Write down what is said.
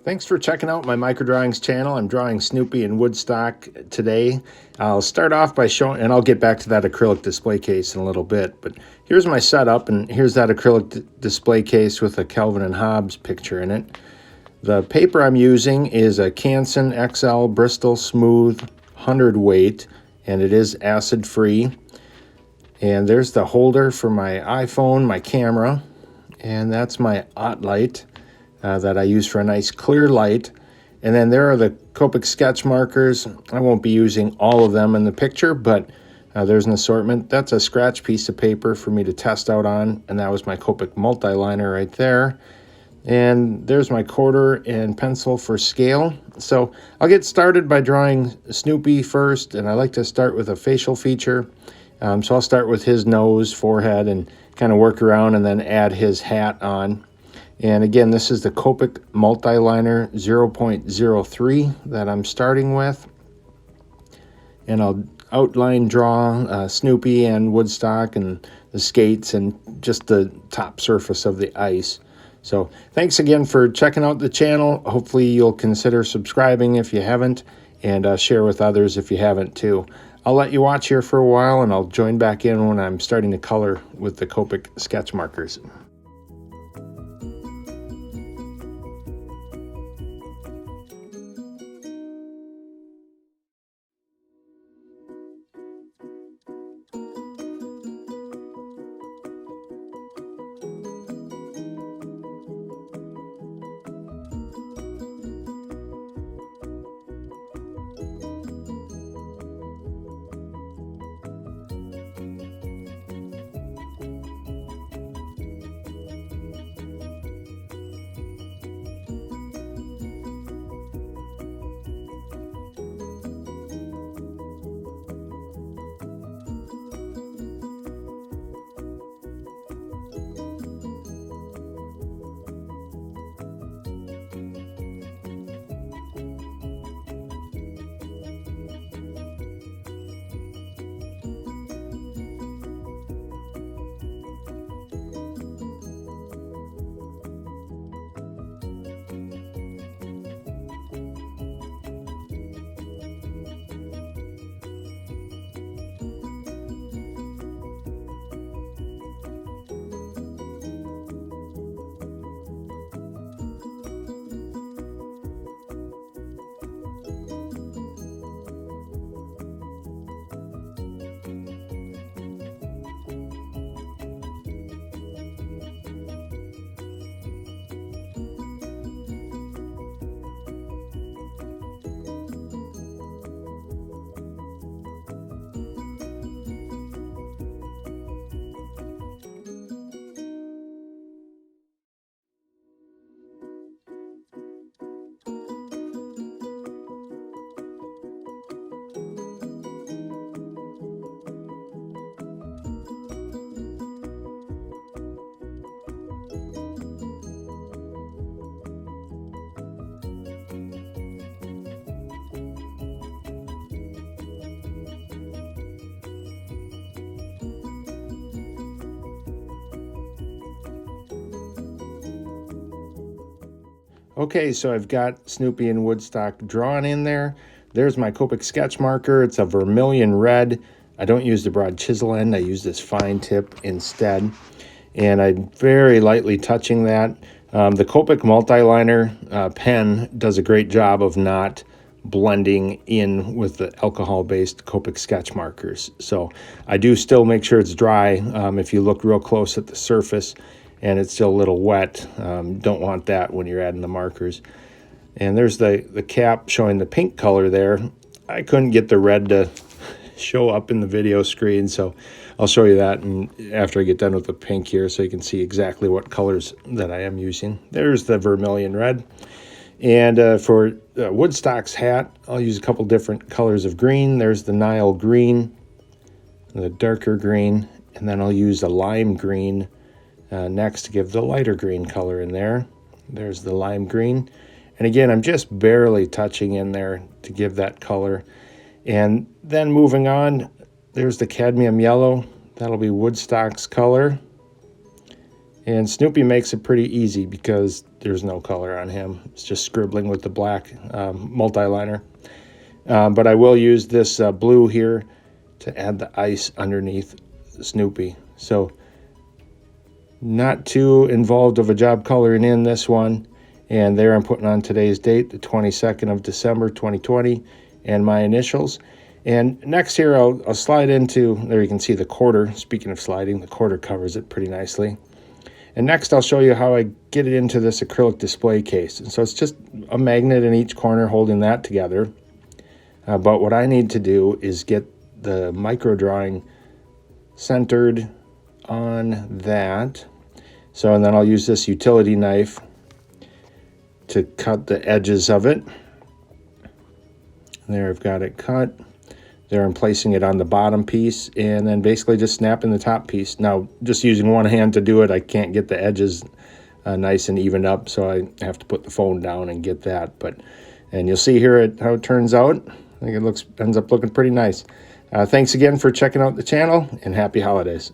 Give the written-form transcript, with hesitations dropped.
Thanks for checking out my microdrawings channel. I'm drawing Snoopy and Woodstock today. I'll start off by showing, and I'll get back to that acrylic display case in a little bit, but here's my setup, and here's that acrylic display case with a Calvin and Hobbes picture in it. The paper I'm using is a Canson XL Bristol Smooth 100 weight, and it is acid-free. And there's the holder for my iPhone, my camera, and that's my OttLight that I use for a nice clear light. And then there are the Copic sketch markers. I won't be using all of them in the picture, but there's an assortment. That's a scratch piece of paper for me to test out on, and that was my Copic Multiliner right there. And there's my quarter and pencil for scale. So I'll get started by drawing Snoopy first, and I like to start with a facial feature. So I'll start with his nose, forehead, and kind of work around and then add his hat on. And again, this is the Copic Multiliner 0.03 that I'm starting with. And I'll outline draw Snoopy and Woodstock and the skates and just the top surface of the ice. So thanks again for checking out the channel. Hopefully you'll consider subscribing if you haven't, and share with others if you haven't too. I'll let you watch here for a while, and I'll join back in when I'm starting to color with the Copic sketch markers. Okay, so I've got Snoopy and Woodstock drawn in there. There's my Copic sketch marker. It's a vermilion red. I don't use the broad chisel end. I use this fine tip instead. And I'm very lightly touching that. The Copic Multiliner pen does a great job of not blending in with the alcohol-based Copic sketch markers. So I do still make sure it's dry. If you look real close at the surface, and it's still a little wet. Don't want that when you're adding the markers. And there's the cap showing the pink color there. I couldn't get the red to show up in the video screen, so I'll show you that after I get done with the pink here so you can see exactly what colors that I am using. There's the vermilion red. And for Woodstock's hat, I'll use a couple different colors of green. There's the Nile green, the darker green, and then I'll use a lime green next to give the lighter green color in there. There's the lime green. And again, I'm just barely touching in there to give that color. And then moving on, there's the cadmium yellow. That'll be Woodstock's color. And Snoopy makes it pretty easy because there's no color on him. It's just scribbling with the black multiliner. But I will use this blue here to add the ice underneath Snoopy. So not too involved of a job coloring in this one. And there I'm putting on today's date, the 22nd of December, 2020, and my initials. And next here, I'll slide into, there you can see the quarter. Speaking of sliding, the quarter covers it pretty nicely. And next I'll show you how I get it into this acrylic display case. And so it's just a magnet in each corner holding that together. But what I need to do is get the micro drawing centered on that. So, and then I'll use this utility knife to cut the edges of it. There, I've got it cut. There, I'm placing it on the bottom piece and then basically just snapping the top piece. Now, just using one hand to do it, I can't get the edges nice and even up, so I have to put the phone down and get that. And you'll see here how it turns out. I think it ends up looking pretty nice. Thanks again for checking out the channel, and happy holidays.